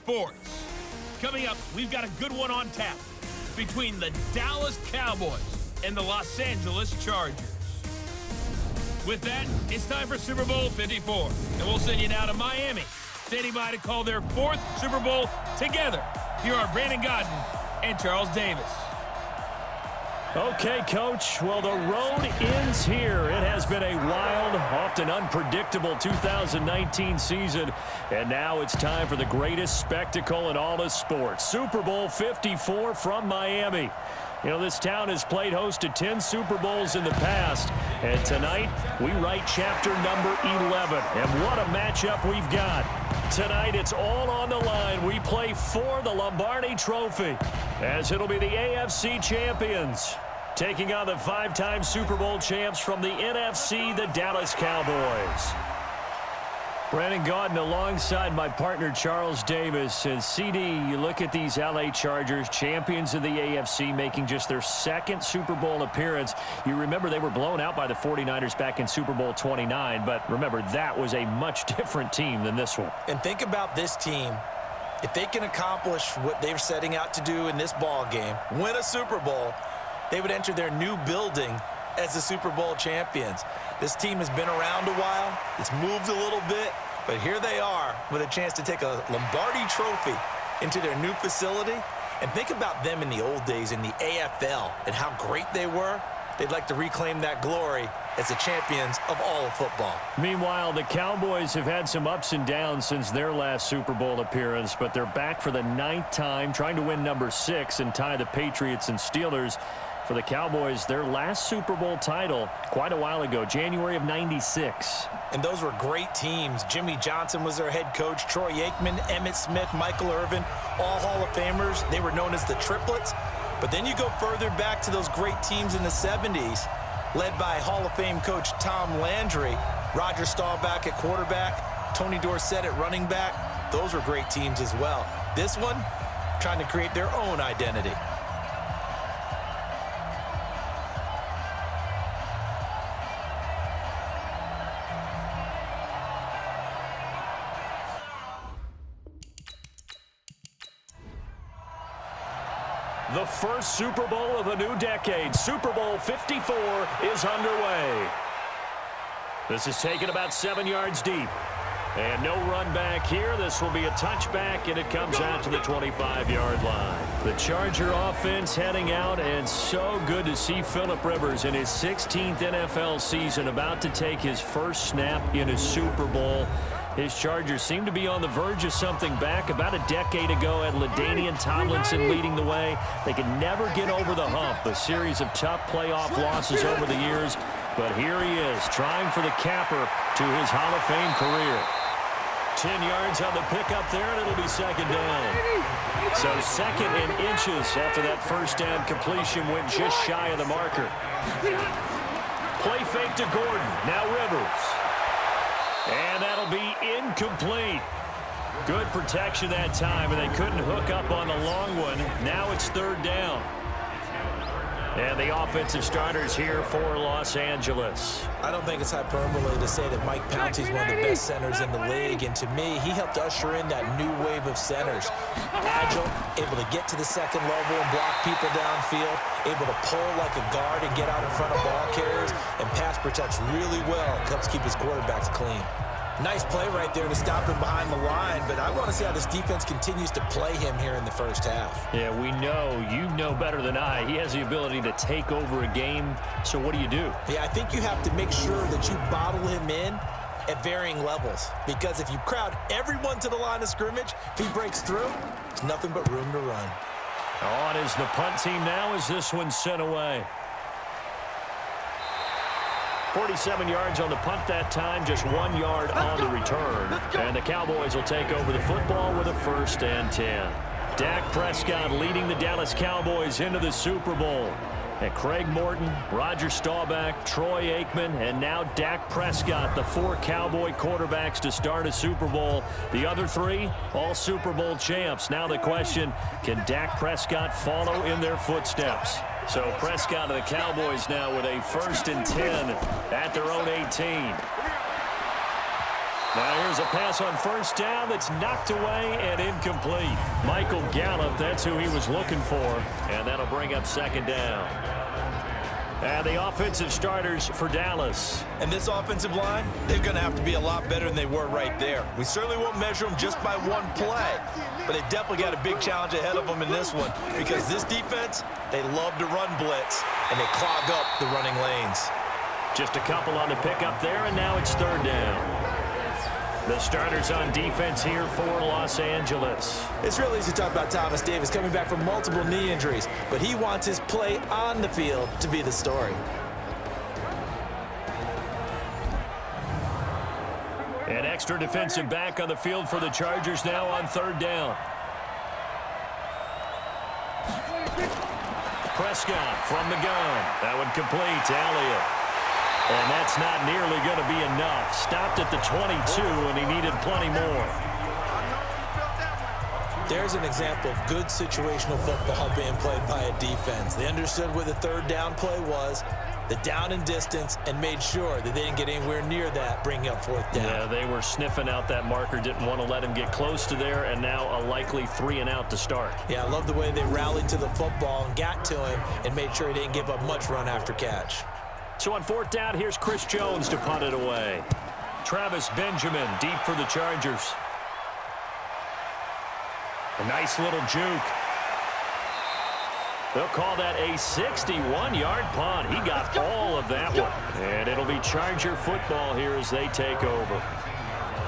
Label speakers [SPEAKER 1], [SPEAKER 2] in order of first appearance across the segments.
[SPEAKER 1] sports. Coming up, we've got a good one on tap between the Dallas Cowboys and the Los Angeles Chargers. With that, it's time for Super Bowl 54, and we'll send you now to Miami, standing by to call their 4th Super Bowl together. Here are Brandon Godden and Charles Davis.
[SPEAKER 2] Okay, Coach. Well, the road ends here. It has been a wild, often unpredictable 2019 season, and now it's time for the greatest spectacle in all of sports. Super Bowl 54 from Miami. You know, this town has played host to 10 Super Bowls in the past, and tonight we write chapter number 11. And what a matchup we've got. Tonight it's all on the line. We play for the Lombardi Trophy, as it'll be the AFC champions taking on the 5-time Super Bowl champs from the NFC, the Dallas Cowboys. Brandon Gaudin alongside my partner Charles Davis. And CD, you look at these LA Chargers, champions of the AFC, making just their 2nd Super Bowl appearance. You remember they were blown out by the 49ers back in Super Bowl 29, but remember that was a much different team than this one.
[SPEAKER 3] And think about this team. If they can accomplish what they're setting out to do in this ball game, win a Super Bowl, they would enter their new building as the Super Bowl champions. This team has been around a while. It's moved a little bit, but here they are with a chance to take a Lombardi Trophy into their new facility. And think about them in the old days in the AFL and how great they were. They'd like to reclaim that glory as the champions of all of football.
[SPEAKER 2] Meanwhile, the Cowboys have had some ups and downs since their last Super Bowl appearance, but they're back for the 9th time, trying to win number 6 and tie the Patriots and Steelers. For the Cowboys, their last Super Bowl title quite a while ago, January of '96.
[SPEAKER 3] And those were great teams. Jimmy Johnson was their head coach. Troy Aikman, Emmitt Smith, Michael Irvin, all Hall of Famers. They were known as the Triplets. But then you go further back to those great teams in the 70s, led by Hall of Fame coach Tom Landry, Roger Staubach at quarterback, Tony Dorsett at running back. Those were great teams as well. This one, trying to create their own identity.
[SPEAKER 2] The first Super Bowl of a new decade, Super Bowl 54, is underway. This is taken about 7 yards deep. And no run back here. This will be a touchback, and it comes out to the 25-yard line. The Charger offense heading out, and so good to see Phillip Rivers in his 16th NFL season about to take his first snap in a Super Bowl. His Chargers seem to be on the verge of something back. About a decade ago, had LaDainian Tomlinson leading the way. They could never get over the hump. A series of tough playoff losses over the years. But here he is, trying for the capper to his Hall of Fame career. 10 yards on the pickup there, and it'll be 2nd down. So 2nd and inches after that first down completion went just shy of the marker. Play fake to Gordon. Now Rivers. And that'll be incomplete. Good protection that time, and they couldn't hook up on the long one. Now it's 3rd down. And the offensive starters here for Los Angeles.
[SPEAKER 3] I don't think it's hyperbole to say that Mike Pouncey's one of the best centers in the league. And to me, he helped usher in that new wave of centers. Agile, able to get to the 2nd level and block people downfield, able to pull like a guard and get out in front of ball carriers, and pass protects really well. Helps keep his quarterbacks clean. Nice play right there to stop him behind the line, but I want to see how this defense continues to play him here in the first half.
[SPEAKER 2] Yeah, we know, you know better than I, he has the ability to take over a game, so what do you do?
[SPEAKER 3] Yeah, I think you have to make sure that you bottle him in at varying levels, because if you crowd everyone to the line of scrimmage, if he breaks through, there's nothing but room to run.
[SPEAKER 2] On is the punt team now as this one's sent away. 47 yards on the punt that time, just 1 yard on the return. And the Cowboys will take over the football with a 1st and 10. Dak Prescott leading the Dallas Cowboys into the Super Bowl. And Craig Morton, Roger Staubach, Troy Aikman, and now Dak Prescott, the 4 Cowboy quarterbacks to start a Super Bowl. The other 3, all Super Bowl champs. Now the question, can Dak Prescott follow in their footsteps? So Prescott and the Cowboys now with a 1st and 10 at their own 18. Now here's a pass on first down that's knocked away and incomplete. Michael Gallup, that's who he was looking for, and that'll bring up second down. And the offensive starters for Dallas.
[SPEAKER 3] And this offensive line, they're going to have to be a lot better than they were right there. We certainly won't measure them just by one play, but they definitely got a big challenge ahead of them in this one because this defense, they love to run blitz, and they clog up the running lanes.
[SPEAKER 2] Just a couple on the pickup there, and now it's third down. The starters on defense here for Los Angeles.
[SPEAKER 3] It's real easy to talk about Thomas Davis coming back from multiple knee injuries, but he wants his play on the field to be the story.
[SPEAKER 2] An extra defensive back on the field for the Chargers now on third down. Prescott from the gun. That one complete to Elliott. And that's not nearly going to be enough. Stopped at the 22, and he needed plenty more.
[SPEAKER 3] There's an example of good situational football being played by a defense. They understood where the third down play was, the down and distance, and made sure that they didn't get anywhere near that, bringing up fourth down.
[SPEAKER 2] Yeah, they were sniffing out that marker, didn't want to let him get close to there, and now a likely 3-and-out to start.
[SPEAKER 3] Yeah, I love the way they rallied to the football and got to him and made sure he didn't give up much run after catch.
[SPEAKER 2] So on fourth down, here's Chris Jones to punt it away. Travis Benjamin deep for the Chargers. A nice little juke. They'll call that a 61-yard punt. He got all of that one. And it'll be Charger football here as they take over.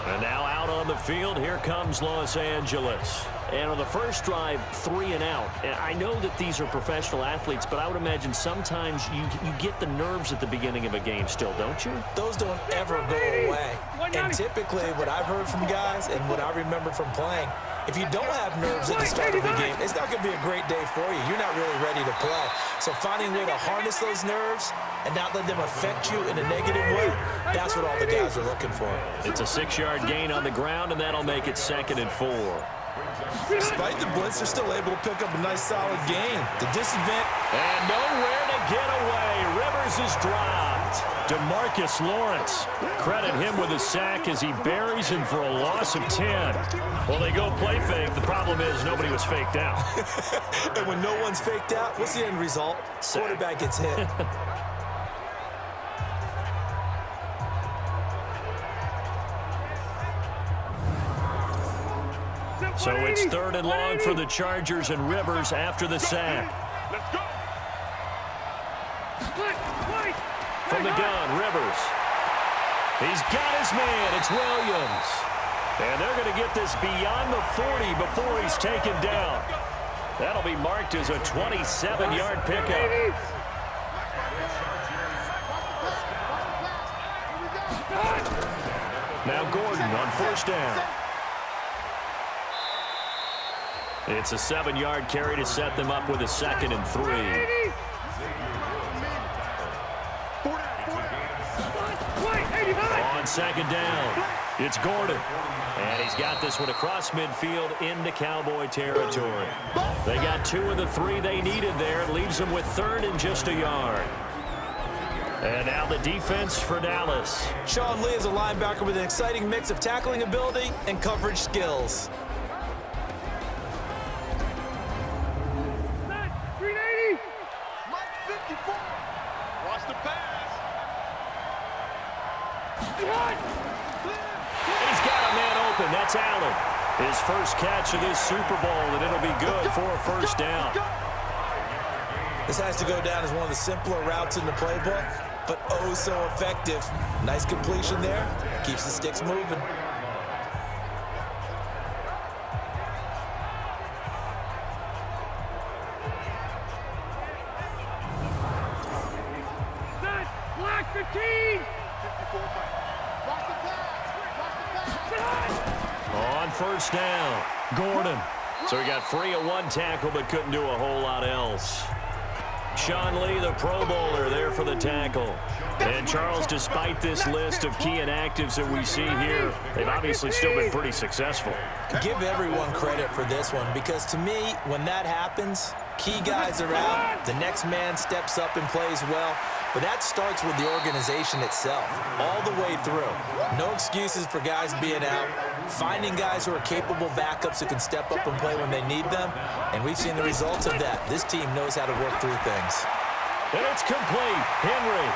[SPEAKER 2] And now out on the field, here comes Los Angeles. And on the first drive, 3-and-out. And I know that these are professional athletes, but I would imagine sometimes you get the nerves at the beginning of a game still, don't you?
[SPEAKER 3] Those don't ever go away. And typically what I've heard from guys and what I remember from playing, if you don't have nerves at the start of the game, it's not going to be a great day for you. You're not really ready to play. So finding a way to harness those nerves and not let them affect you in a negative way, that's what all the guys are looking for.
[SPEAKER 2] It's a 6-yard gain on the ground, and that'll make it 2nd and 4.
[SPEAKER 3] Despite the blitz, they're still able to pick up a nice solid gain. The disadvantage.
[SPEAKER 2] And nowhere to get away. Rivers is dropped. DeMarcus Lawrence. Credit him with a sack as he buries him for a loss of 10. Well, they go play fake. The problem is nobody was faked out.
[SPEAKER 3] And when no one's faked out, what's the end result?
[SPEAKER 2] Sack.
[SPEAKER 3] Quarterback gets hit.
[SPEAKER 2] So it's 3rd and long for the Chargers and Rivers after the sack.
[SPEAKER 4] Let's go.
[SPEAKER 2] From the gun, Rivers. He's got his man. It's Williams. And they're going to get this beyond the 40 before he's taken down. That'll be marked as a 27-yard pickup. Now Gordon on first down. It's a 7-yard carry to set them up with a 2nd and 3. On second down, it's Gordon. And he's got this one across midfield into Cowboy territory. They got 2 of the 3 they needed there. It leaves them with 3rd and just a yard. And now the defense for Dallas.
[SPEAKER 3] Sean Lee is a linebacker with an exciting mix of tackling ability and coverage skills.
[SPEAKER 4] Watch the pass.
[SPEAKER 2] He's got a man open. That's Allen. His first catch of this Super Bowl, and it'll be good for a first down.
[SPEAKER 3] This has to go down as one of the simpler routes in the playbook, but oh so effective. Nice completion there. Keeps the sticks moving.
[SPEAKER 4] Black 15.
[SPEAKER 2] On first down, Gordon. So he got free of 1 tackle but couldn't do a whole lot else. Sean Lee, the Pro Bowler, there for the tackle. And Charles, despite this list of key inactives that we see here, they've obviously still been pretty successful.
[SPEAKER 3] Give everyone credit for this one, because to me, when that happens, key guys are out, the next man steps up and plays well. But that starts with the organization itself, all the way through. No excuses for guys being out, finding guys who are capable backups who can step up and play when they need them, and we've seen the results of that. This team knows how to work through things.
[SPEAKER 2] And it's complete. Henry.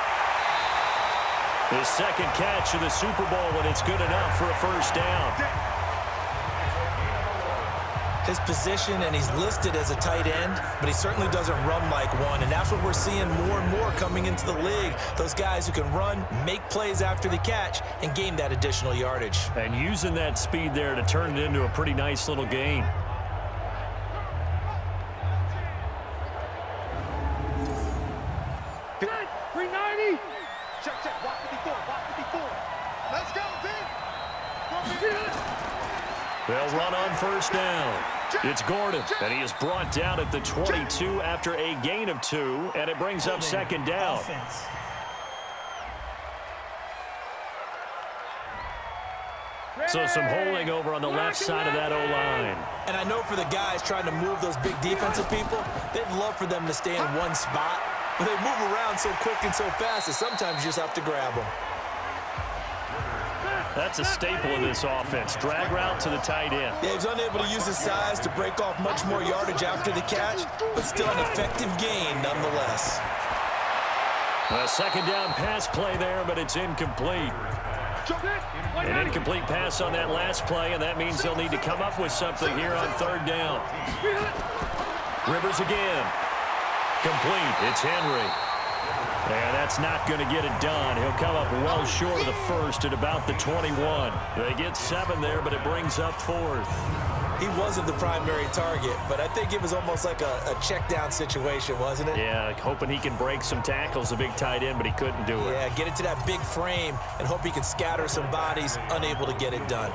[SPEAKER 2] His second catch of the Super Bowl, and it's good enough for a first down.
[SPEAKER 3] His position, and he's listed as a tight end, but he certainly doesn't run like one, and that's what we're seeing more and more coming into the league. Those guys who can run, make plays after the catch, and gain that additional yardage.
[SPEAKER 2] And using that speed there to turn it into a pretty nice little gain.
[SPEAKER 4] Good. 390. Check, check. Block 54. Block 54. Let's go, team.
[SPEAKER 2] They'll run on first down. It's Gordon, and he is brought down at the 22 after a gain of 2, and it brings up second down. So some holding over on the left side of that O-line.
[SPEAKER 3] And I know for the guys trying to move those big defensive people, they'd love for them to stay in one spot, but they move around so quick and so fast that sometimes you just have to grab them.
[SPEAKER 2] That's a staple of this offense. Drag route to the tight end.
[SPEAKER 3] Yeah, he's unable to use his size to break off much more yardage after the catch, but still an effective gain nonetheless.
[SPEAKER 2] A second down pass play there, but it's incomplete. An incomplete pass on that last play, and that means they'll need to come up with something here on third down. Rivers again. Complete. It's Henry. And that's not going to get it done. He'll come up well short of the first at about the 21. They get 7 there, but it brings up 4th.
[SPEAKER 3] He wasn't the primary target, but I think it was almost like a check down situation, wasn't it?
[SPEAKER 2] Yeah, hoping he can break some tackles, a big tight end, but he couldn't do it.
[SPEAKER 3] Yeah, get it to that big frame and hope he can scatter some bodies, unable to get it done.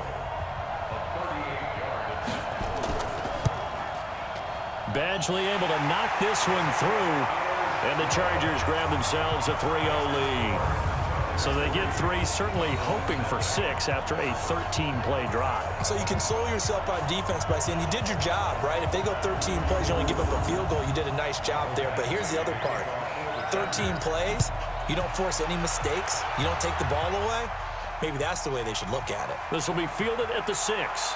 [SPEAKER 2] Badgley able to knock this one through. And the Chargers grab themselves a 3-0 lead. So they get 3, certainly hoping for 6 after a 13-play drive.
[SPEAKER 3] So you console yourself on defense by saying you did your job, right? If they go 13 plays, you only give up a field goal, you did a nice job there. But here's the other part. 13 plays, you don't force any mistakes, you don't take the ball away. Maybe that's the way they should look at it.
[SPEAKER 2] This will be fielded at the 6.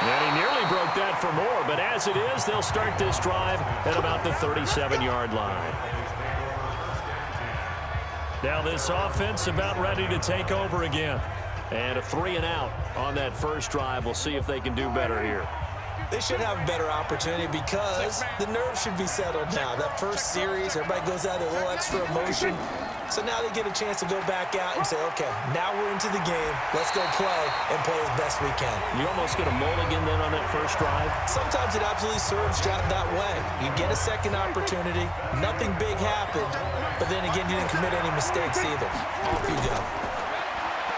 [SPEAKER 2] And he nearly broke that for more, but as it is, they'll start this drive at about the 37-yard line. Now this offense about ready to take over again. And a 3-and-out on that first drive. We'll see if they can do better here.
[SPEAKER 3] They should have a better opportunity because the nerves should be settled now. That first series, everybody goes out with a little extra emotion. So now they get a chance to go back out and say, okay, now we're into the game. Let's go play and play as best we can.
[SPEAKER 2] You almost get a mulligan then on that first drive?
[SPEAKER 3] Sometimes it absolutely serves that way. You get a second opportunity. Nothing big happened. But then again, you didn't commit any mistakes either. Off you go.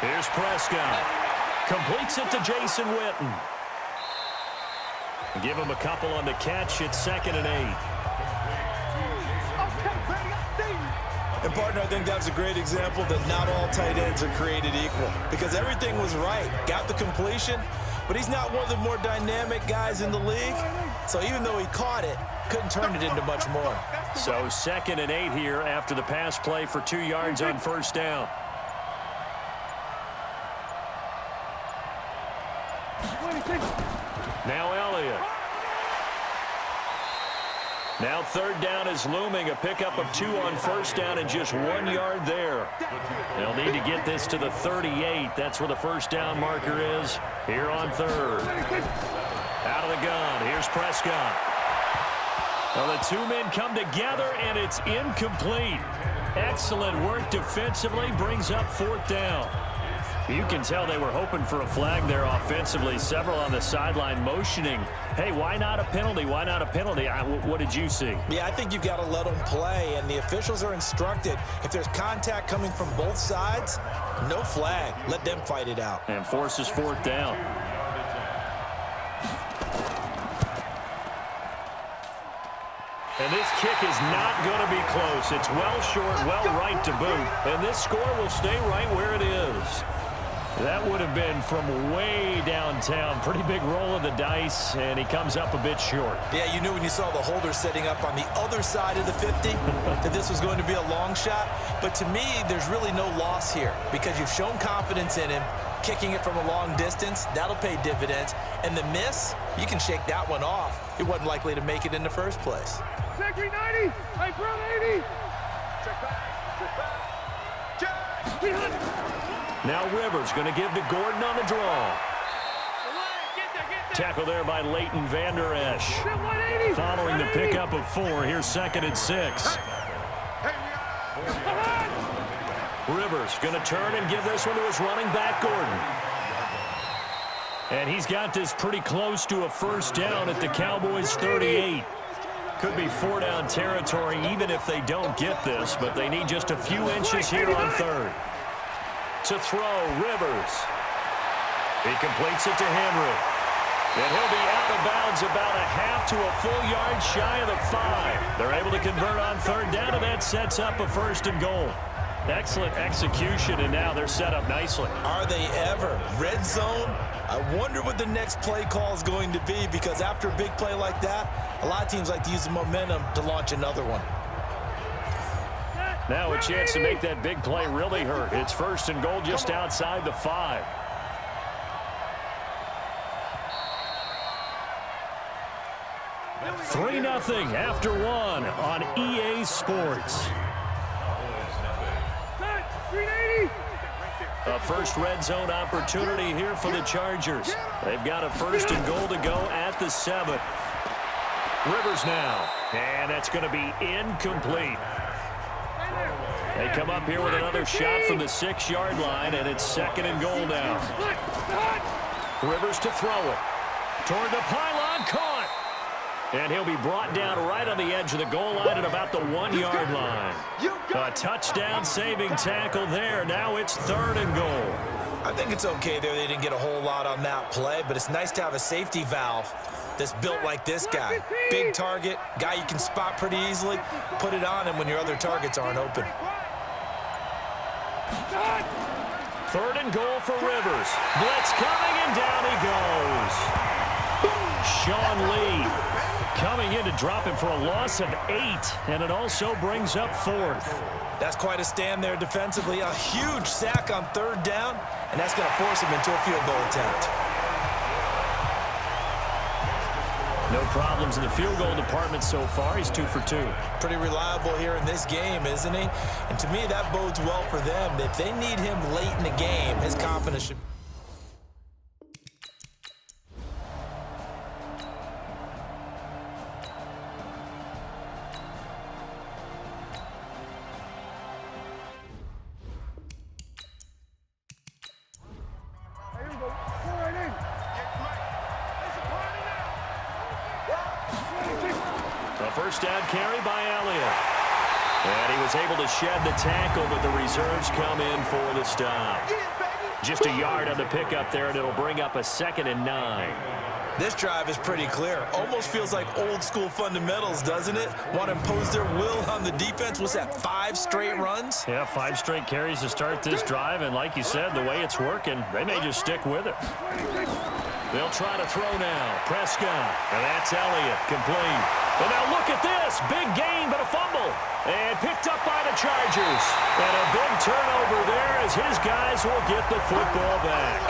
[SPEAKER 2] Here's Prescott. Completes it to Jason Witten. Give him a couple on the catch. It's 2nd and 8.
[SPEAKER 3] And, partner, I think that's a great example that not all tight ends are created equal because everything was right. Got the completion, but he's not one of the more dynamic guys in the league. So even though he caught it, couldn't turn it into much more.
[SPEAKER 2] So 2nd and 8 here after the pass play for 2 yards on first down. Now Elliott. Now third down is looming. A pickup of 2 on first down and just 1 yard there. They'll need to get this to the 38. That's where the first down marker is here on third. Out of the gun. Here's Prescott. Well, the 2 men come together, and it's incomplete. Excellent work defensively. Brings up 4th down. You can tell they were hoping for a flag there offensively. Several on the sideline motioning, hey, why not a penalty? Why not a penalty? What did you see?
[SPEAKER 3] Yeah, I think you've got to let them play, and the officials are instructed. If there's contact coming from both sides, no flag. Let them fight it out.
[SPEAKER 2] And forces 4th down. And this kick is not going to be close. It's well short, well right to boot. And this score will stay right where it is. That would have been from way downtown. Pretty big roll of the dice, and he comes up a bit short.
[SPEAKER 3] Yeah, you knew when you saw the holder setting up on the other side of the 50 that this was going to be a long shot. But to me, there's really no loss here because you've shown confidence in him. Kicking it from a long distance, that'll pay dividends. And the miss, you can shake that one off. He wasn't likely to make it in the first place.
[SPEAKER 4] Check 390. Hey, front 80. Check back. Check back. Check. 300.
[SPEAKER 2] Now Rivers going to give to Gordon on the draw. Tackle there by Leighton Vander Esch. Following the pickup of 4, here's 2nd and 6. Rivers going to turn and give this one to his running back, Gordon. And he's got this pretty close to a first down at the Cowboys' 38. Could be 4-down territory even if they don't get this, but they need just a few inches here on 3rd. To throw, Rivers. He completes it to Henry. And he'll be out of bounds about a half to a full yard shy of the 5. They're able to convert on 3rd down, and that sets up a 1st and goal. Excellent execution, and now they're set up nicely.
[SPEAKER 3] Are they ever? Red zone? I wonder what the next play call is going to be, because after a big play like that, a lot of teams like to use the momentum to launch another one.
[SPEAKER 2] Now a chance to make that big play really hurt. It's 1st and goal just outside the 5. Three 0 after 1 on EA Sports. A first red zone opportunity here for the Chargers. They've got a 1st and goal to go at the 7. Rivers now, and that's going to be incomplete. They come up here with another shot from the 6-yard line, and it's 2nd and goal now. Rivers to throw it. Toward the pylon, caught. And he'll be brought down right on the edge of the goal line at about the 1-yard line. A touchdown-saving tackle there. Now it's 3rd and goal.
[SPEAKER 3] I think it's okay there. They didn't get a whole lot on that play, but it's nice to have a safety valve that's built like this guy. Big target, guy you can spot pretty easily. Put it on him when your other targets aren't open.
[SPEAKER 2] 3rd and goal for Rivers. Blitz coming, and down he goes. Sean Lee coming in to drop him for a loss of 8, and it also brings up 4th.
[SPEAKER 3] That's quite a stand there defensively. A huge sack on 3rd down, and that's going to force him into a field goal attempt.
[SPEAKER 2] No problems in the field goal department so far. He's 2 for 2.
[SPEAKER 3] Pretty reliable here in this game, isn't he? And to me, that bodes well for them. If they need him late in the game, his confidence should...
[SPEAKER 2] First down carry by Elliott. And he was able to shed the tackle, but the reserves come in for the stop. Just a yard on the pickup there, and it'll bring up a 2nd and 9.
[SPEAKER 3] This drive is pretty clear. Almost feels like old-school fundamentals, doesn't it? Want to impose their will on the defense. What's that, 5 straight runs?
[SPEAKER 2] Yeah, 5 straight carries to start this drive, and like you said, the way it's working, they may just stick with it. They'll try to throw now. Prescott, and that's Elliott, complete. And now look at this. Big gain, but a fumble. And picked up by the Chargers. And a big turnover there as his guys will get the football back.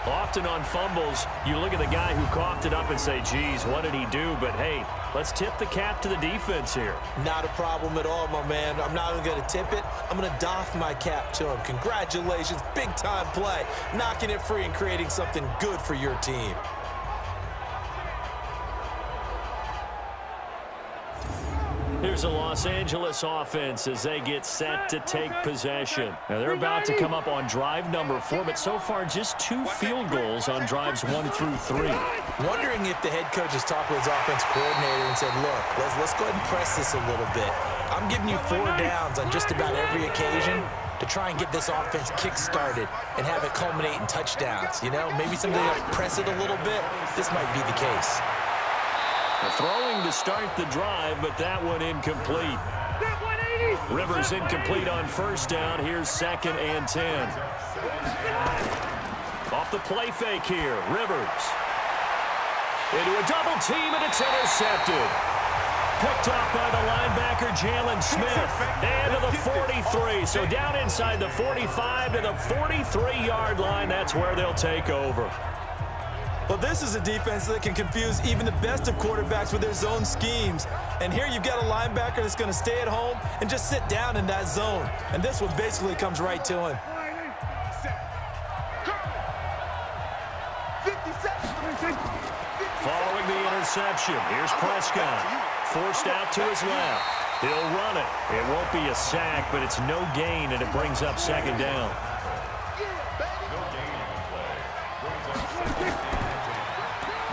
[SPEAKER 2] Often on fumbles, you look at the guy who coughed it up and say, geez, what did he do? But, hey, let's tip the cap to the defense here.
[SPEAKER 3] Not a problem at all, my man. I'm not even going to tip it. I'm going to doff my cap to him. Congratulations. Big-time play. Knocking it free and creating something good for your team.
[SPEAKER 2] Here's a Los Angeles offense as they get set to take possession. Now they're about to come up on drive number 4, but so far just 2 field goals on drives 1 through 3.
[SPEAKER 3] Wondering if the head coach has talked with his offense coordinator and said, look, let's go ahead and press this a little bit. I'm giving you 4 downs on just about every occasion to try and get this offense kick-started and have it culminate in touchdowns. You know, maybe something like press it a little bit. This might be the case.
[SPEAKER 2] Throwing to start the drive, but that one incomplete. Rivers incomplete on first down. Here's 2nd and 10. Off the play fake here. Rivers. Into a double team, and it's intercepted. Picked off by the linebacker, Jalen Smith. And to the 43. So down inside the 45 to the 43-yard line. That's where they'll take over.
[SPEAKER 3] Well, this is a defense that can confuse even the best of quarterbacks with their zone schemes. And here you've got a linebacker that's going to stay at home and just sit down in that zone. And this one basically comes right to him.
[SPEAKER 2] Following the interception, here's Prescott. Forced out to his left. He'll run it. It won't be a sack, but it's no gain, and it brings up 2nd down.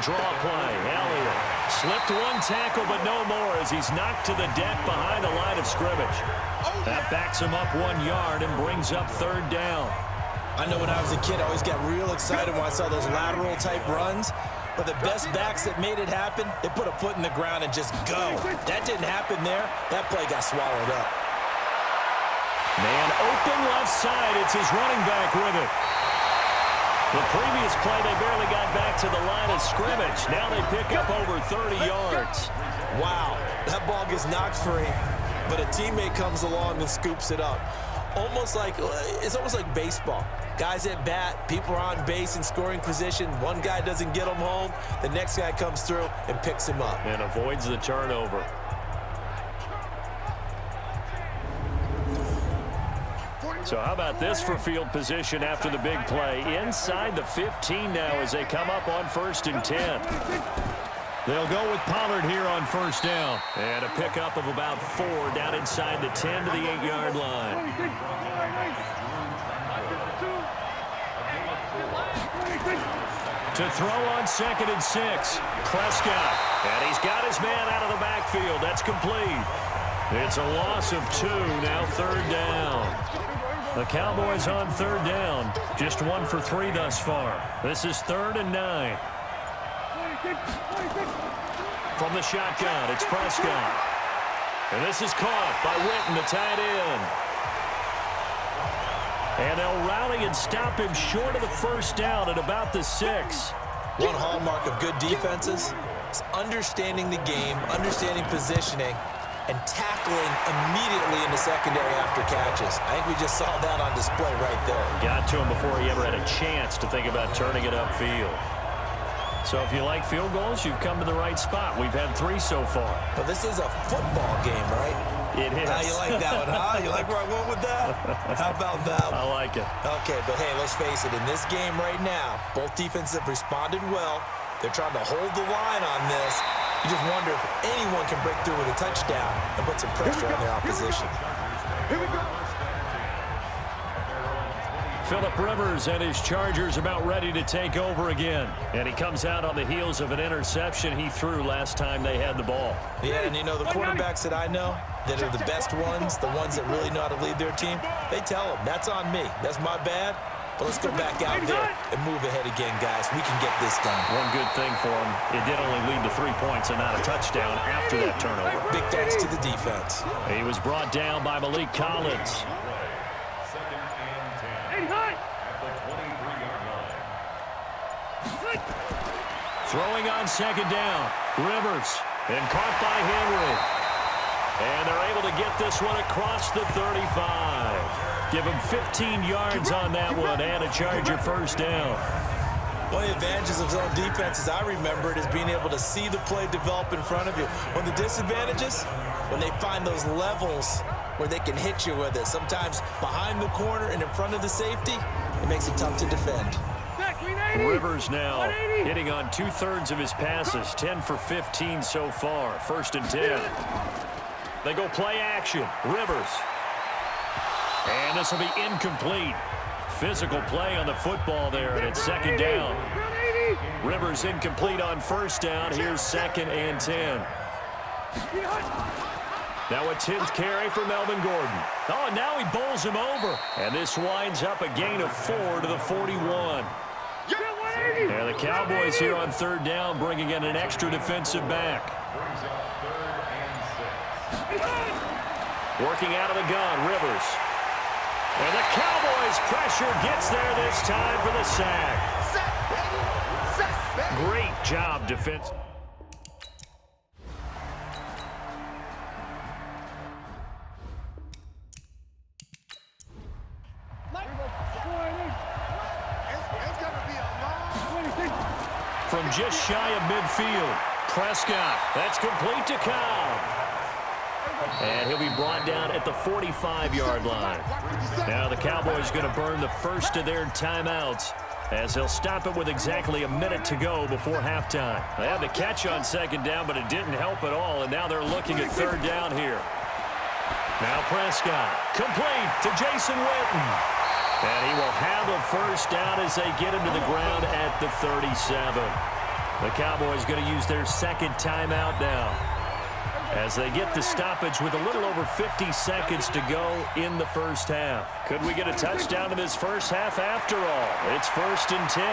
[SPEAKER 2] Draw play, Elliott. Slipped one tackle, but no more as he's knocked to the deck behind the line of scrimmage. That backs him up 1 yard and brings up 3rd down.
[SPEAKER 3] I know when I was a kid, I always got real excited when I saw those lateral-type runs. But the best backs that made it happen, they put a foot in the ground and just go. That didn't happen there. That play got swallowed up.
[SPEAKER 2] Man open left side. It's his running back with it. The previous play, they barely got back to the line of scrimmage. Now they pick up over 30 yards.
[SPEAKER 3] Wow, that ball gets knocked free, but a teammate comes along and scoops it up. It's almost like baseball. Guys at bat, people are on base in scoring position. One guy doesn't get him home. The next guy comes through and picks him up.
[SPEAKER 2] And avoids the turnover. So how about this for field position after the big play? Inside the 15 now as they come up on 1st and 10. They'll go with Pollard here on 1st down. And a pickup of about 4 down inside the 10 to the 8-yard line. To throw on 2nd and 6. Prescott. And he's got his man out of the backfield. That's complete. It's a loss of 2. Now 3rd down. The Cowboys on 3rd down. Just 1 for 3 thus far. This is 3rd and 9. From the shotgun, it's Prescott. And this is caught by Witten, the tight end. And they'll rally and stop him short of the 1st down at about the 6.
[SPEAKER 3] One hallmark of good defenses is understanding the game, understanding positioning, and tackling immediately in the secondary after catches. I think we just saw that on display right there.
[SPEAKER 2] Got to him before he ever had a chance to think about turning it upfield. So if you like field goals, you've come to the right spot. We've had 3 so far.
[SPEAKER 3] But this is a football game, right?
[SPEAKER 2] It is.
[SPEAKER 3] You like that one, huh? You like where I went with that? How about that one?
[SPEAKER 2] I like it.
[SPEAKER 3] Okay, but hey, let's face it. In this game right now, both defenses have responded well. They're trying to hold the line on this. You just wonder if anyone can break through with a touchdown and put some pressure on their opposition.
[SPEAKER 4] Here we go.
[SPEAKER 2] Phillip Rivers and his Chargers about ready to take over again. And he comes out on the heels of an interception he threw last time they had the ball.
[SPEAKER 3] Yeah, and you know, the quarterbacks that I know that are the best ones, the ones that really know how to lead their team, they tell them, that's on me. That's my bad. But let's go back out there and move ahead again, guys. We can get this done.
[SPEAKER 2] One good thing for him, it did only lead to 3 points and not a touchdown after that turnover.
[SPEAKER 3] Big thanks to the defense.
[SPEAKER 2] He was brought down by Malik Collins. Throwing on 2nd down. Rivers. And caught by Henry. And they're able to get this one across the 35. Give him 15 yards on that one and a Charger 1st down.
[SPEAKER 3] One of the advantages of zone defense, as I remember it, is being able to see the play develop in front of you. One of the disadvantages, when they find those levels where they can hit you with it, sometimes behind the corner and in front of the safety, it makes it tough to defend.
[SPEAKER 2] Rivers now hitting on 2/3 of his passes, 10 for 15 so far. 1st and 10. They go play action. Rivers. And this will be incomplete. Physical play on the football there, and it's 2nd down. Rivers incomplete on 1st down. Here's 2nd and 10. Now a 10th carry for Melvin Gordon. Oh, now he bowls him over. And this winds up a gain of 4 to the 41. And the Cowboys here on 3rd down, bringing in an extra defensive back. Working out of the gun, Rivers. And the Cowboys' pressure gets there this time for the sack.
[SPEAKER 4] Sack, baby. Sack, baby.
[SPEAKER 2] Great job defense.
[SPEAKER 4] It's going to be a long...
[SPEAKER 2] From just shy of midfield, Prescott. That's complete to Cobb. And he'll be brought down at the 45-yard line. Now the Cowboys going to burn the first of their timeouts as they'll stop it with exactly a minute to go before halftime. They had the catch on second down, but it didn't help at all, and now they're looking at third down here. Now Prescott, complete to Jason Witten. And he will have a first down as they get him to the ground at the 37. The Cowboys going to use their second timeout now as they get the stoppage with a little over 50 seconds to go in the first half. Could we get a touchdown in this first half after all? It's 1st and 10.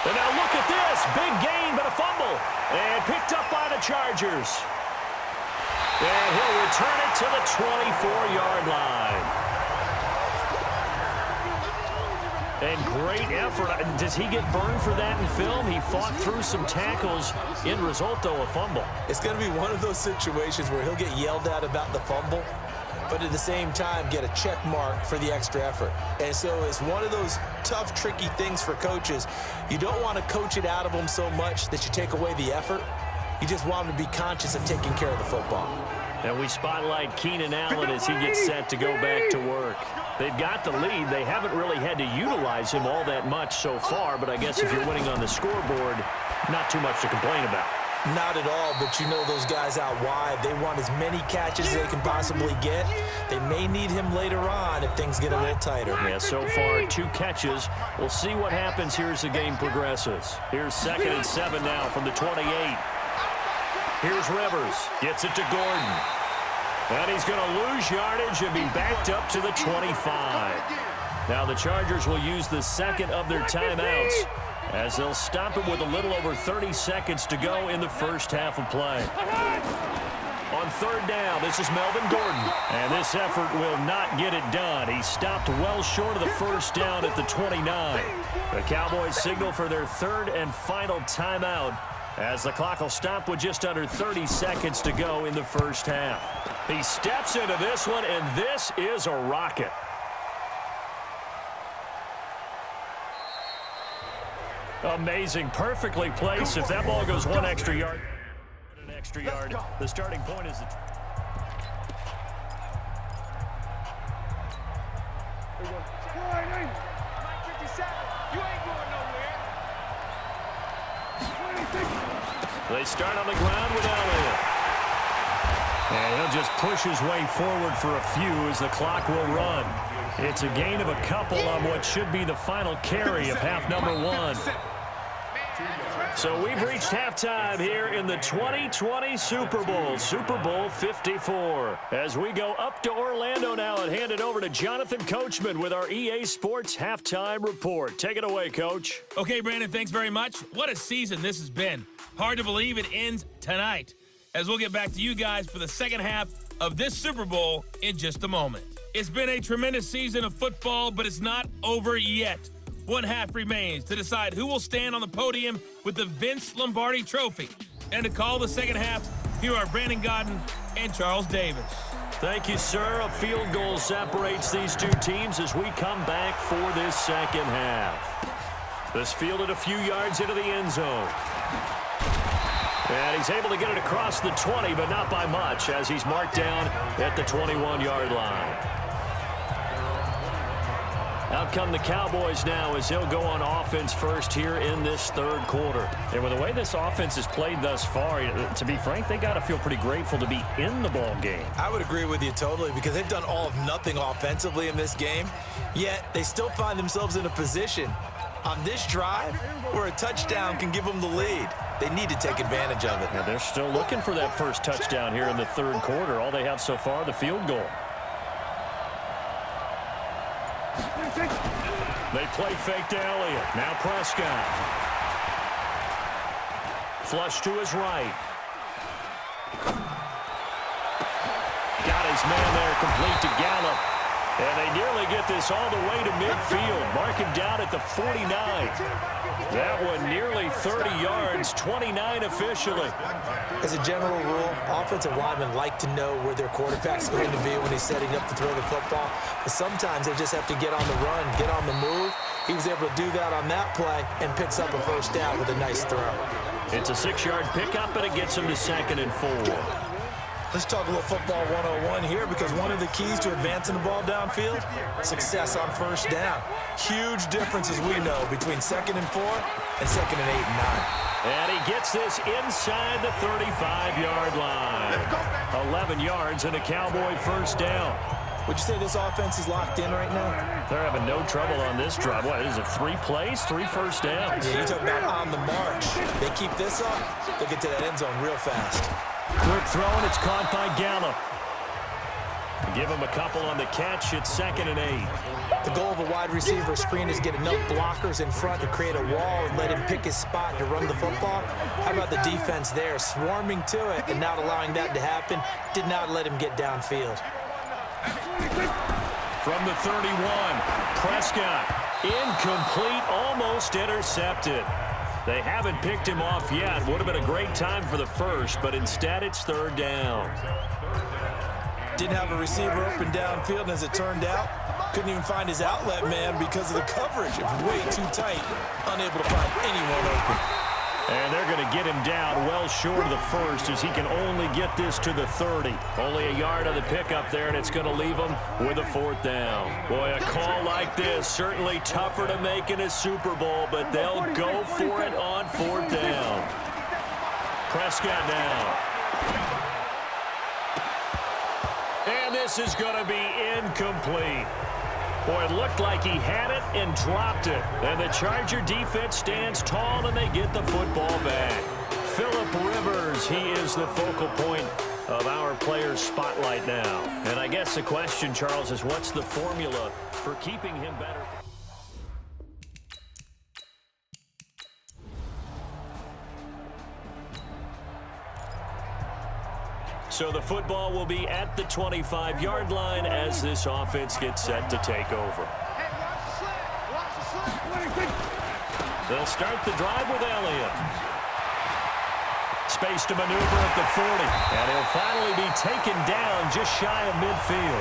[SPEAKER 2] And now look at this. Big gain, but a fumble. And picked up by the Chargers. And he'll return it to the 24-yard line. And great effort. Does he get burned for that in film? He fought through some tackles. End result, though, a fumble.
[SPEAKER 3] It's going to be one of those situations where he'll get yelled at about the fumble, but at the same time get a check mark for the extra effort. And so it's one of those tough, tricky things for coaches. You don't want to coach it out of them so much that you take away the effort. You just want them to be conscious of taking care of the football.
[SPEAKER 2] And we spotlight Keenan Allen as he gets set to go back to work. They've got the lead. They haven't really had to utilize him all that much so far, but I guess if you're winning on the scoreboard, not too much to complain about.
[SPEAKER 3] Not at all, but you know those guys out wide, they want as many catches as they can possibly get. They may need him later on if things get a little tighter.
[SPEAKER 2] Yeah, so far 2 catches. We'll see what happens here as the game progresses. Here's 2nd and 7 now from the 28. Here's Rivers. Gets it to Gordon. And he's going to lose yardage and be backed up to the 25. Now the Chargers will use the second of their timeouts as they'll stop it with a little over 30 seconds to go in the first half of play. On 3rd down, this is Melvin Gordon. And this effort will not get it done. He stopped well short of the first down at the 29. The Cowboys signal for their 3rd and final timeout as the clock will stop with just under 30 seconds to go in the first half. He steps into this one, and this is a rocket. Amazing. Perfectly placed. If that ball goes 1 extra yard, an extra yard. The starting point is the... They start on the ground with Elliott. And he'll just push his way forward for a few as the clock will run. It's a gain of a couple on what should be the final carry of half number 1. So we've reached halftime here in the 2020 Super Bowl, Super Bowl 54. As we go up to Orlando now and hand it over to Jonathan Coachman with our EA Sports Halftime Report. Take it away, Coach.
[SPEAKER 1] Okay, Brandon, thanks very much. What a season this has been. Hard to believe it ends tonight, as we'll get back to you guys for the second half of this Super Bowl in just a moment. It's been a tremendous season of football, but it's not over yet. One half remains to decide who will stand on the podium with the Vince Lombardi Trophy. And to call the second half, here are Brandon Godden and Charles Davis.
[SPEAKER 2] Thank you, sir. A field goal separates these two teams as we come back for this second half. This fielded a few yards into the end zone. And he's able to get it across the 20, but not by much, as he's marked down at the 21-yard line. Out come the Cowboys now as they'll go on offense first here in this 3rd quarter. And with the way this offense has played thus far, to be frank, they got to feel pretty grateful to be in the ball game.
[SPEAKER 3] I would agree with you totally, because they've done all of nothing offensively in this game, yet they still find themselves in a position on this drive where a touchdown can give them the lead. They need to take advantage of it.
[SPEAKER 2] Now they're still looking for that first touchdown here in the 3rd quarter. All they have so far, the field goal. They play fake to Elliott. Now Prescott. Flush to his right. his man there complete to Gallup. And they nearly get this all the way to midfield. Mark him down at the 49. That one nearly 30 yards, 29 officially.
[SPEAKER 3] As a general rule, offensive linemen like to know where their quarterback's going to be when he's setting up to throw the football. But sometimes they just have to get on the run, get on the move. He was able to do that on that play and picks up a first down with a nice throw.
[SPEAKER 2] It's a 6-yard pickup, and it gets him to 2nd and 4.
[SPEAKER 3] Let's talk a little football 101 here, because one of the keys to advancing the ball downfield, success on first down. Huge difference, as we know, between 2nd and 4 and 2nd and 8 and 9.
[SPEAKER 2] And he gets this inside the 35-yard line. 11 yards and a Cowboy first down.
[SPEAKER 3] Would you say this offense is locked in right now?
[SPEAKER 2] They're having no trouble on this drive. What, is it 3 plays, 3 first downs?
[SPEAKER 3] Yeah, you talk about on the march. They keep this up, they'll get to that end zone real fast.
[SPEAKER 2] Quick throw, and it's caught by Gallup. Give him a couple on the catch. It's 2nd and 8.
[SPEAKER 3] The goal of a wide receiver screen is get enough blockers in front to create a wall and let him pick his spot to run the football. How about the defense there, swarming to it and not allowing that to happen? Did not let him get downfield.
[SPEAKER 2] From the 31, Prescott, incomplete, almost intercepted. They haven't picked him off yet. Would have been a great time for the first, but instead it's 3rd down.
[SPEAKER 3] Didn't have a receiver open downfield, and as it turned out, couldn't even find his outlet man because of the coverage. It was way too tight, unable to find anyone open.
[SPEAKER 2] And they're going to get him down well short of the first, as he can only get this to the 30. Only a yard on the pickup there, and it's going to leave him with a 4th down. Boy, a call like this, certainly tougher to make in a Super Bowl, but they'll go for it on 4th down. Prescott now. And this is going to be incomplete. Boy, it looked like he had it and dropped it. And the Charger defense stands tall, and they get the football back. Phillip Rivers, he is the focal point of our players' spotlight now. And I guess the question, Charles, is what's the formula for keeping him better? So the football will be at the 25-yard line as this offense gets set to take over. They'll start the drive with Elliott. Space to maneuver at the 40. And he'll finally be taken down just shy of midfield.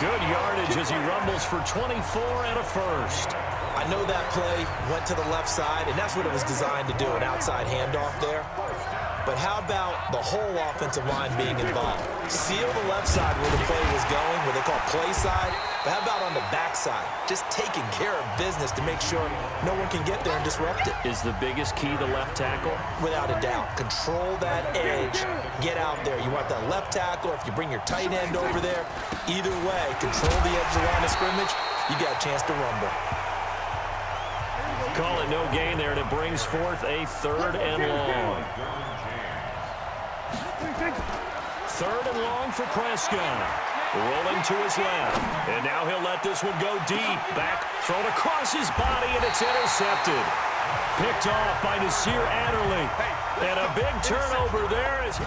[SPEAKER 2] Good yardage as he rumbles for 24 and a first.
[SPEAKER 3] I know that play went to the left side, and that's what it was designed to do, an outside handoff there. But how about the whole offensive line being involved? Seal the left side where the play was going, what they call play side. But how about on the back side? Just taking care of business to make sure no one can get there and disrupt it.
[SPEAKER 2] Is the biggest key the left tackle?
[SPEAKER 3] Without a doubt. Control that edge. Get out there. You want that left tackle. If you bring your tight end over there, either way, control the edge of the line of scrimmage, you got a chance to rumble.
[SPEAKER 2] Call it no gain there, and it brings forth a 3rd and long. 3rd and long for Prescott. Rolling to his left. And now he'll let this one go deep. Back, thrown across his body, and it's intercepted. Picked off by Nasir Adderley. And a big turnover there as...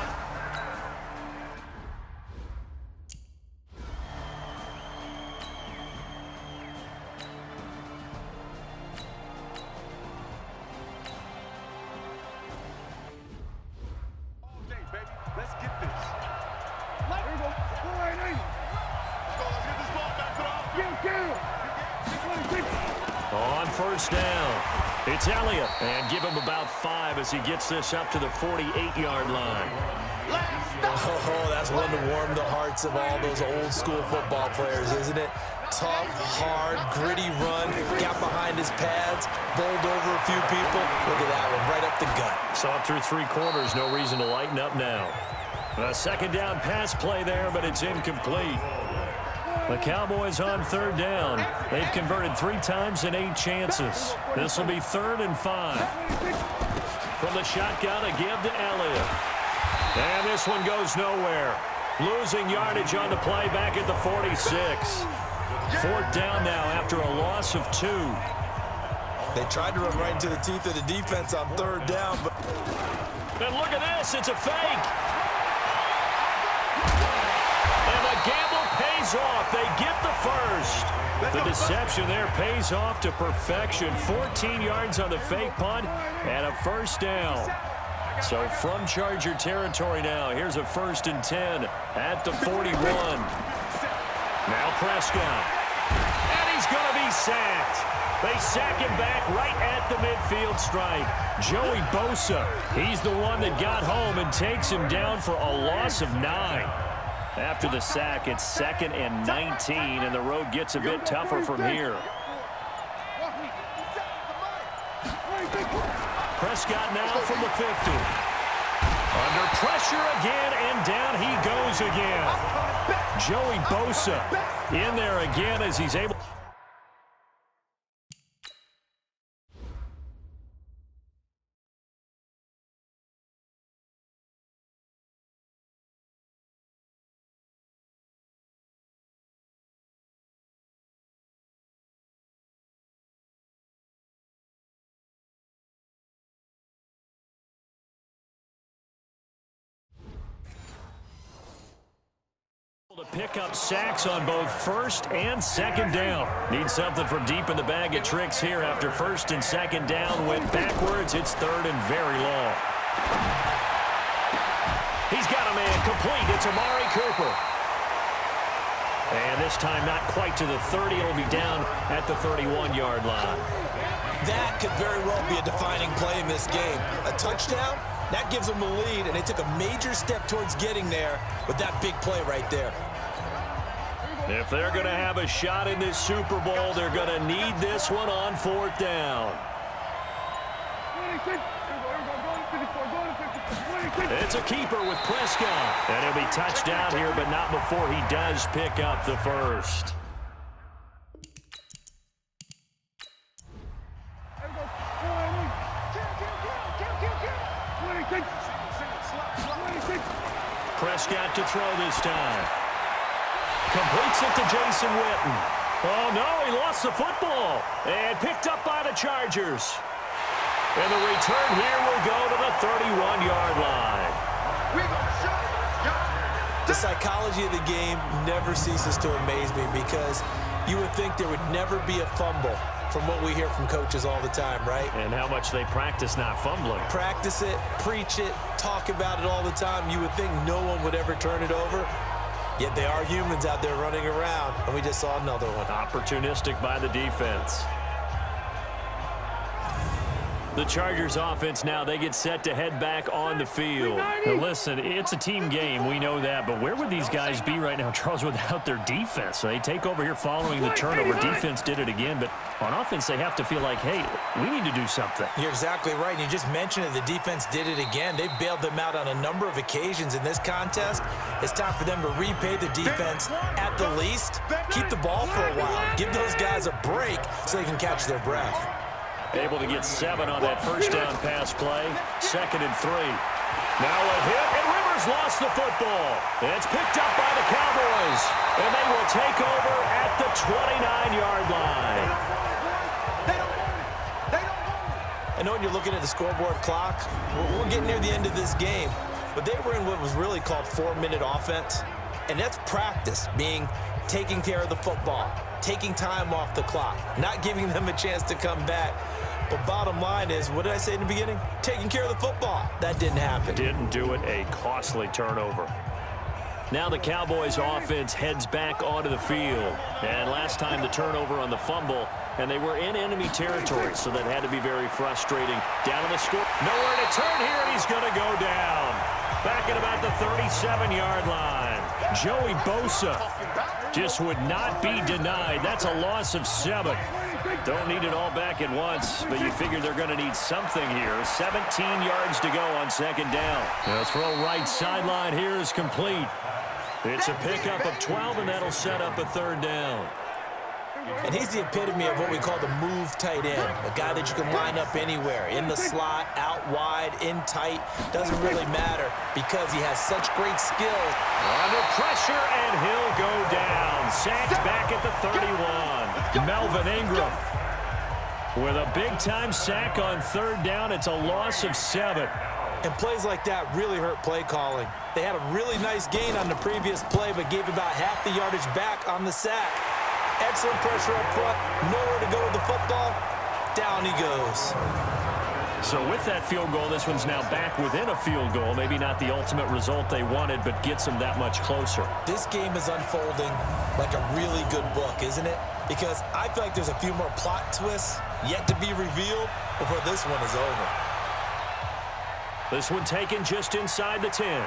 [SPEAKER 4] Let's get this.
[SPEAKER 2] On first down, it's Elliott. And give him about 5 as he gets this up to the 48-yard line.
[SPEAKER 3] Oh, that's one to warm the hearts of all those old school football players, isn't it? Tough, hard, gritty run, got behind his pads, bowled over a few people. Look at that one, right up the gut.
[SPEAKER 2] Saw it through 3 quarters, no reason to lighten up now. A 2nd down pass play there, but it's incomplete. The Cowboys on 3rd down. They've converted 3 times in 8 chances. This will be 3rd and 5. From the shotgun, a give to Elliott. And this one goes nowhere. Losing yardage on the play back at the 46. 4th down now after a loss of 2.
[SPEAKER 3] They tried to run right into the teeth of the defense on 3rd down. But
[SPEAKER 2] and look at this. It's a fake. And the gamble pays off. They get the first. The deception there pays off to perfection. 14 yards on the fake punt and a first down. So from Charger territory now, here's a 1st and 10 at the 41. Now Prescott. And he's going to be sacked. They sack him back right at the midfield stripe. Joey Bosa, he's the one that got home and takes him down for a loss of 9. After the sack, it's 2nd and 19, and the road gets a bit tougher from here. Prescott now from the 50. Under pressure again, and down he goes again. Joey Bosa in there again as he's able. To pick up sacks on both 1st and 2nd down. Need something from deep in the bag of tricks here after 1st and 2nd down. Went backwards. It's 3rd and very long. He's got a man complete. It's Amari Cooper. And this time not quite to the 30. It'll be down at the 31-yard line.
[SPEAKER 3] That could very well be a defining play in this game. A touchdown, that gives them the lead, and they took a major step towards getting there with that big play right there.
[SPEAKER 2] If they're going to have a shot in this Super Bowl, they're going to need this one on 4th down. It's a keeper with Prescott. And he'll be touched down here, but not before he does pick up the first. Prescott to throw this time. Completes it to Jason Witten. Oh, no, he lost the football. And picked up by the Chargers. And the return here will go to the 31-yard line.
[SPEAKER 3] The psychology of the game never ceases to amaze me because you would think there would never be a fumble from what we hear from coaches all the time, right?
[SPEAKER 2] And how much they practice not fumbling.
[SPEAKER 3] Practice it, preach it, talk about it all the time. You would think no one would ever turn it over. Yet they are humans out there running around, and we just saw another one.
[SPEAKER 2] Opportunistic by the defense. The Chargers offense now, they get set to head back on the field. Now listen, it's a team game, we know that, but where would these guys be right now, Charles, without their defense? So they take over here following the turnover. Defense did it again, but on offense they have to feel like, hey, we need to do something.
[SPEAKER 3] You're exactly right, and you just mentioned it, the defense did it again. They bailed them out on a number of occasions in this contest. It's time for them to repay the defense at the least. Keep the ball for a while. Give those guys a break so they can catch their breath.
[SPEAKER 2] Able to get 7 on that first down pass play. 2nd and 3. Now a hit, and Rivers lost the football. And it's picked up by the Cowboys. And they will take over at the 29-yard line.
[SPEAKER 3] I know when you're looking at the scoreboard clock, we're getting near the end of this game. But they were in what was really called 4-minute offense. And that's practice, meaning taking care of the football, taking time off the clock, not giving them a chance to come back. But bottom line is, what did I say in the beginning? Taking care of the football. That didn't happen.
[SPEAKER 2] Didn't do it. A costly turnover. Now the Cowboys offense heads back onto the field. And last time the turnover on the fumble, and they were in enemy territory, so that had to be very frustrating. Down on the score. Nowhere to turn here, and he's going to go down. Back at about the 37-yard line. Joey Bosa just would not be denied. That's a loss of 7. Don't need it all back at once, but you figure they're going to need something here. 17 yards to go on 2nd down. The throw right sideline here is complete. It's a pickup of 12, and that'll set up a 3rd down.
[SPEAKER 3] And he's the epitome of what we call the move tight end, a guy that you can line up anywhere, in the slot, out wide, in tight, doesn't really matter because he has such great skill.
[SPEAKER 2] Under pressure, and he'll go down. Sacked back at the 31. Melvin Ingram with a big-time sack on 3rd down. It's a loss of 7.
[SPEAKER 3] And plays like that really hurt play calling. They had a really nice gain on the previous play, but gave about half the yardage back on the sack. Excellent pressure up front. Nowhere to go with the football. Down he goes.
[SPEAKER 2] So with that field goal, this one's now back within a field goal. Maybe not the ultimate result they wanted, but gets them that much closer.
[SPEAKER 3] This game is unfolding like a really good book, isn't it? Because I feel like there's a few more plot twists yet to be revealed before this one is over.
[SPEAKER 2] This one taken just inside the 10.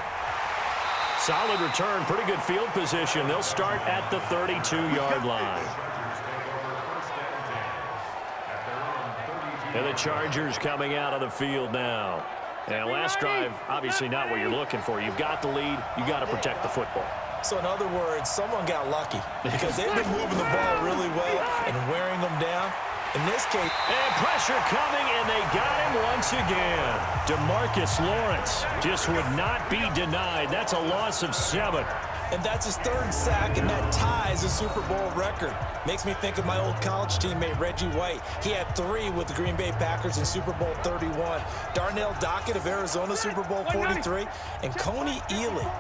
[SPEAKER 2] Solid return, pretty good field position. They'll start at the 32-yard line. And the Chargers coming out of the field now. And last drive, obviously not what you're looking for. You've got the lead. You got to protect the football.
[SPEAKER 3] So in other words, someone got lucky because they've been moving the ball really well and wearing them down. In this case,
[SPEAKER 2] and pressure coming, and they got him once again. DeMarcus Lawrence just would not be denied. That's a loss of 7.
[SPEAKER 3] And that's his 3rd sack, and that ties a Super Bowl record. Makes me think of my old college teammate, Reggie White. He had 3 with the Green Bay Packers in Super Bowl 31. Darnell Dockett of Arizona, Super Bowl 43. And Coney Ealy,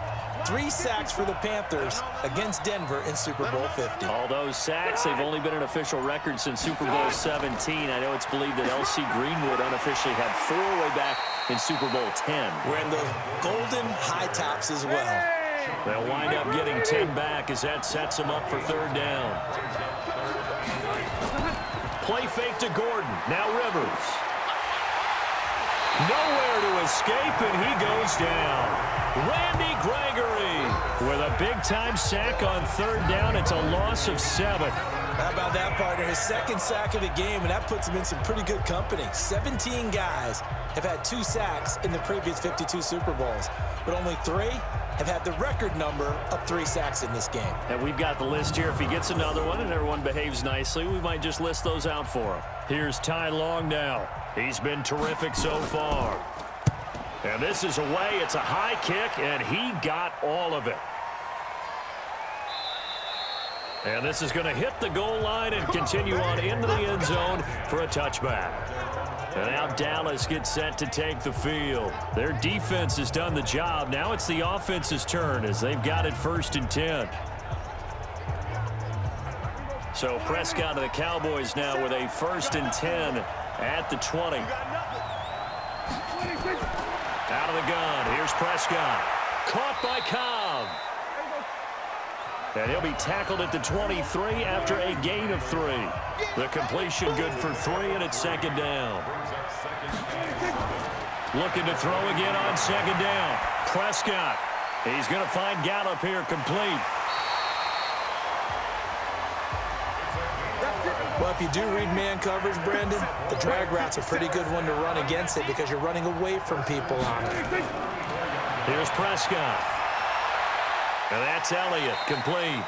[SPEAKER 3] 3 sacks for the Panthers against Denver in Super Bowl 50.
[SPEAKER 2] All those sacks, they've only been an official record since Super Bowl 17. I know it's believed that L.C. Greenwood unofficially had 4 way back in Super Bowl 10.
[SPEAKER 3] Wearing those golden high tops as well.
[SPEAKER 2] They'll wind up getting 10 back as that sets them up for 3rd down. Play fake to Gordon. Now Rivers. Nowhere to escape, and he goes down. Randy Gregory with a big-time sack on 3rd down. It's a loss of 7.
[SPEAKER 3] How about that, partner? His 2nd sack of the game, and that puts him in some pretty good company. 17 guys have had 2 sacks in the previous 52 Super Bowls, but only 3 have had the record number of 3 sacks in this game.
[SPEAKER 2] And we've got the list here. If he gets another one and everyone behaves nicely, we might just list those out for him. Here's Ty Long now. He's been terrific so far. And this is away. It's a high kick, and he got all of it. And this is going to hit the goal line and continue on into the end zone for a touchback. And now Dallas gets set to take the field. Their defense has done the job. Now it's the offense's turn as they've got it 1st and 10. So Prescott of the Cowboys now with a 1st and 10 at the 20. Out of the gun. Here's Prescott. Caught by Cobb. And he'll be tackled at the 23 after a gain of 3. The completion good for 3, and it's 2nd down. Looking to throw again on 2nd down. Prescott. He's going to find Gallup here complete.
[SPEAKER 3] Well, if you do read man coverage, Brandon, the drag route's a pretty good one to run against it because you're running away from people on it.
[SPEAKER 2] Here's Prescott. And that's Elliott, complete.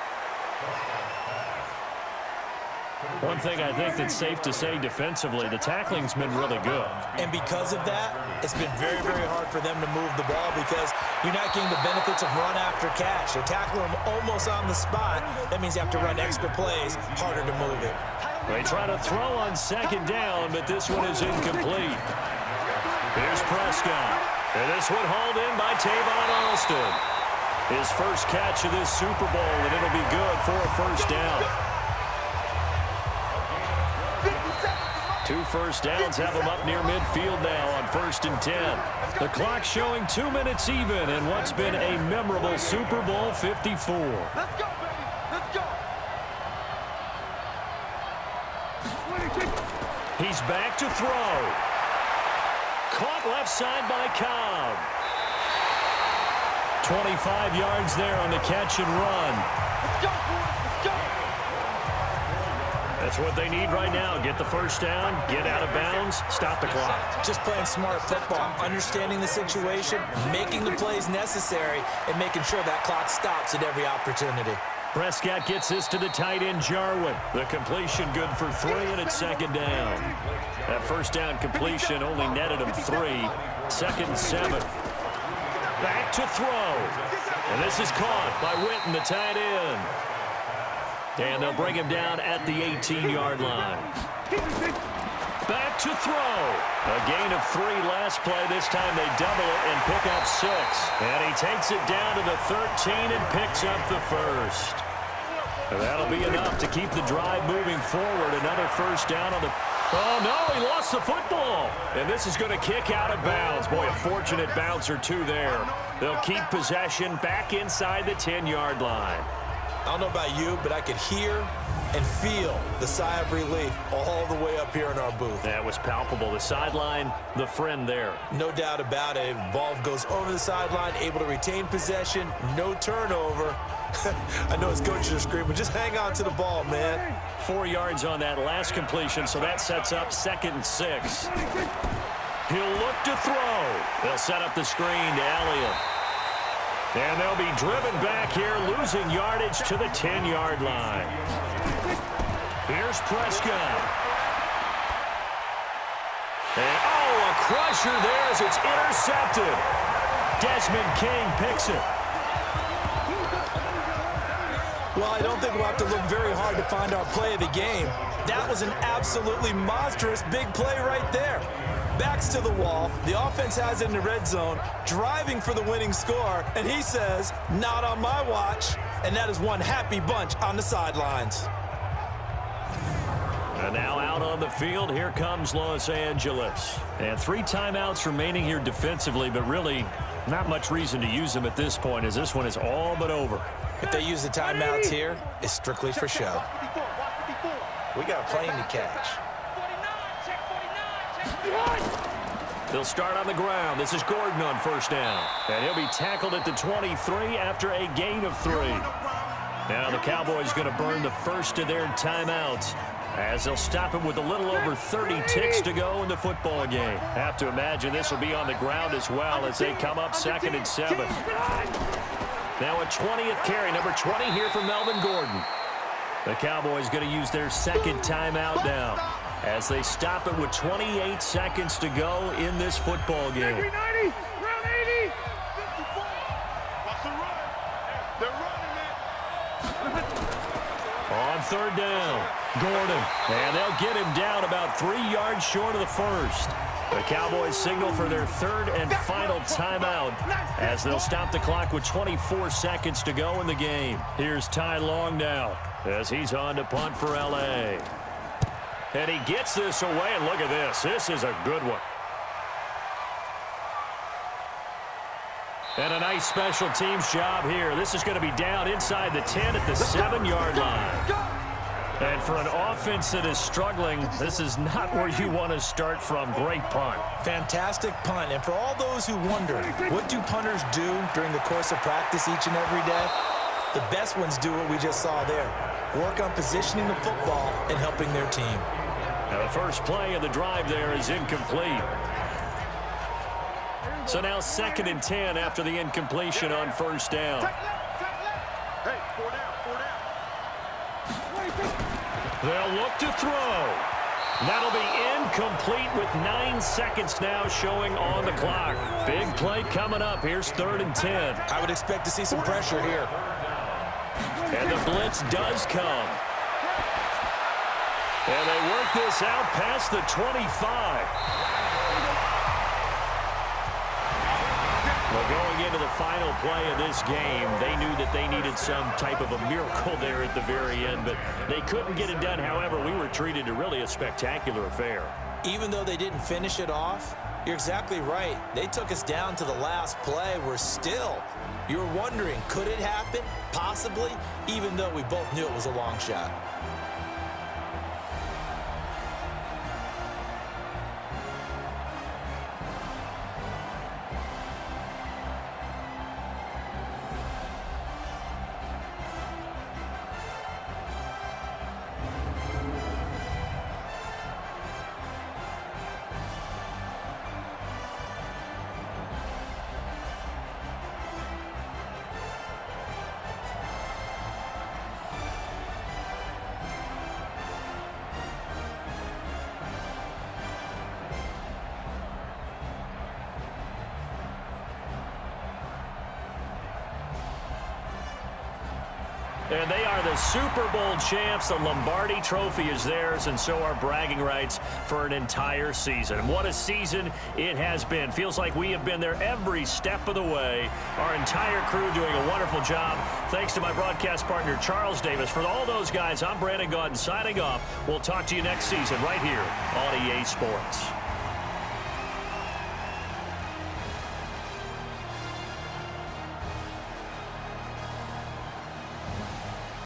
[SPEAKER 2] One thing I think that's safe to say defensively, the tackling's been really good.
[SPEAKER 3] And because of that, it's been very, very hard for them to move the ball because you're not getting the benefits of run after catch. They're tackling them almost on the spot. That means you have to run extra plays, harder to move it.
[SPEAKER 2] They try to throw on 2nd down, but this one is incomplete. Here's Prescott. And this one hauled in by Tavon Austin. His first catch of this Super Bowl, and it'll be good for a 1st down. 2 first downs have them up near midfield now on 1st and 10. The clock showing 2 minutes even in what's been a memorable Super Bowl 54.
[SPEAKER 4] Let's go, baby. Let's go.
[SPEAKER 2] He's back to throw. Caught left side by Cobb. 25 yards there on the catch and run.
[SPEAKER 4] Let's go, boys. Let's go.
[SPEAKER 2] That's what they need right now. Get the 1st down, get out of bounds, stop the clock.
[SPEAKER 3] Just playing smart football, understanding the situation, making the plays necessary, and making sure that clock stops at every opportunity.
[SPEAKER 2] Prescott gets this to the tight end, Jarwin. The completion good for 3, and it's 2nd down. That 1st down completion only netted him 3. 2nd and 7. Back to throw. And this is caught by Witten, the tight end. And they'll bring him down at the 18-yard line. Back to throw. A gain of 3 last play. This time they double it and pick up 6. And he takes it down to the 13 and picks up the first. And that'll be enough to keep the drive moving forward. Another first down on the... Oh, no, he lost the football. And this is going to kick out of bounds. Boy, a fortunate bounce or two there. They'll keep possession back inside the 10-yard line.
[SPEAKER 3] I don't know about you, but I could hear and feel the sigh of relief all the way up here in our booth.
[SPEAKER 2] That was palpable. The sideline, the friend there.
[SPEAKER 3] No doubt about it. Ball goes over the sideline, able to retain possession, no turnover. I know his coaches are screaming, just hang on to the ball, man.
[SPEAKER 2] 4 yards on that last completion, so that sets up 2nd and 6. He'll look to throw. They'll set up the screen to Elliott. And they'll be driven back here, losing yardage to the 10-yard line. Here's Prescott. And, oh, a crusher there as it's intercepted. Desmond King picks it.
[SPEAKER 3] Well, I don't think we'll have to look very hard to find our play of the game. That was an absolutely monstrous big play right there. Backs to the wall. The offense has it in the red zone, driving for the winning score, and he says, not on my watch. And that is one happy bunch on the sidelines.
[SPEAKER 2] And now out on the field, here comes Los Angeles. And 3 timeouts remaining here defensively, but really not much reason to use them at this point, as this one is all but over.
[SPEAKER 3] If they use the timeouts here, it's strictly for show. We got a plane to catch.
[SPEAKER 2] They'll start on the ground. This is Gordon on first down. And he'll be tackled at the 23 after a gain of 3. Now the Cowboys going to burn the first of their timeouts, as they'll stop it with a little over 30 ticks to go in the football game. Have to imagine this will be on the ground as well as they come up 2nd and 7. Now a 20th carry, number 20 here for Melvin Gordon. The Cowboys going to use their 2nd timeout now, as they stop it with 28 seconds to go in this football game.
[SPEAKER 4] 90, round 80. 54. Watch the run. They're running it.
[SPEAKER 2] On 3rd down, Gordon. And they'll get him down about 3 yards short of the first. The Cowboys signal for their 3rd and final timeout, as they'll stop the clock with 24 seconds to go in the game. Here's Ty Long now, as he's on to punt for L.A. And he gets this away, and look at this. This is a good one. And a nice special teams job here. This is going to be down inside the 10 at the 7-yard line. And for an offense that is struggling, this is not where you want to start from. Great punt.
[SPEAKER 3] Fantastic punt. And for all those who wonder, what do punters do during the course of practice each and every day? The best ones do what we just saw there. Work on positioning the football and helping their team.
[SPEAKER 2] Now the first play of the drive there is incomplete. So now 2nd and 10 after the incompletion on first down.
[SPEAKER 4] Hey, 4 down.
[SPEAKER 2] They'll look to throw. That'll be incomplete with 9 seconds now showing on the clock. Big play coming up. Here's 3rd and 10.
[SPEAKER 3] I would expect to see some pressure here.
[SPEAKER 2] And the blitz does come. And they work this out past the 25. Well, going into the final play of this game, they knew that they needed some type of a miracle there at the very end, but they couldn't get it done. However, we were treated to really a spectacular affair.
[SPEAKER 3] Even though they didn't finish it off, you're exactly right. They took us down to the last play. We're still, you're wondering, could it happen? Possibly, even though we both knew it was a long shot.
[SPEAKER 2] And they are the Super Bowl champs. The Lombardi Trophy is theirs, and so are bragging rights for an entire season. And what a season it has been. Feels like we have been there every step of the way. Our entire crew doing a wonderful job. Thanks to my broadcast partner, Charles Davis. For all those guys, I'm Brandon Gaudin signing off. We'll talk to you next season right here on EA Sports.